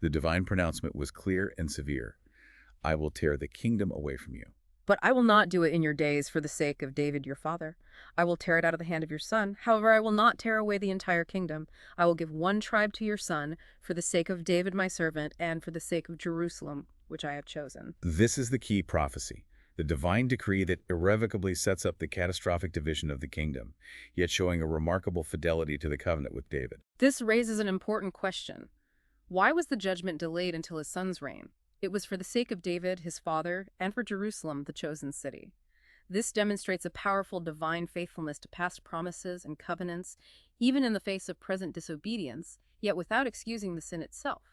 The divine pronouncement was clear and severe. I will tear the kingdom away from you. But I will not do it in your days for the sake of David your father. I will tear it out of the hand of your son. However, I will not tear away the entire kingdom. I will give one tribe to your son for the sake of David my servant and for the sake of Jerusalem, which I have chosen. This is the key prophecy, the divine decree that irrevocably sets up the catastrophic division of the kingdom, yet showing a remarkable fidelity to the covenant with David. This raises an important question. Why was the judgment delayed until his son's reign? It was for the sake of David, his father, and for Jerusalem, the chosen city. This demonstrates a powerful divine faithfulness to past promises and covenants, even in the face of present disobedience, yet without excusing the sin itself.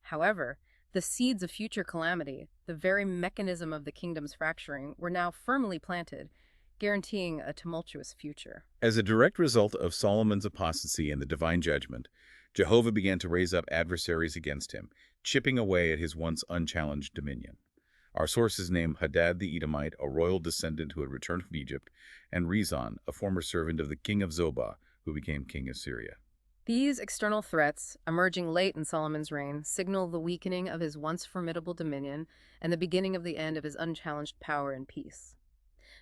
However, the seeds of future calamity, the very mechanism of the kingdom's fracturing, were now firmly planted, guaranteeing a tumultuous future. As a direct result of Solomon's apostasy and the divine judgment, Jehovah began to raise up adversaries against him, chipping away at his once unchallenged dominion. Our sources name Hadad the Edomite, a royal descendant who had returned from Egypt, and Rezon, a former servant of the king of Zobah, who became king of Syria. These external threats, emerging late in Solomon's reign, signal the weakening of his once formidable dominion and the beginning of the end of his unchallenged power and peace.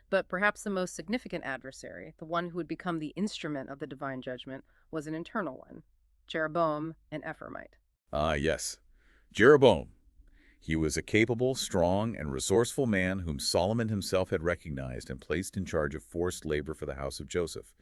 But perhaps the most significant adversary, the one who would become the instrument of the divine judgment, was an internal one, Jeroboam, an Ephraimite. Yes, Jeroboam. He was a capable, strong, and resourceful man whom Solomon himself had recognized and placed in charge of forced labor for the house of Joseph,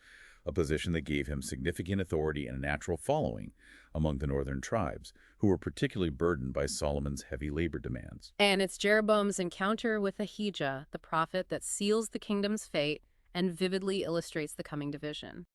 a position that gave him significant authority and a natural following among the northern tribes, who were particularly burdened by Solomon's heavy labor demands. And it's Jeroboam's encounter with Ahijah, the prophet, that seals the kingdom's fate and vividly illustrates the coming division.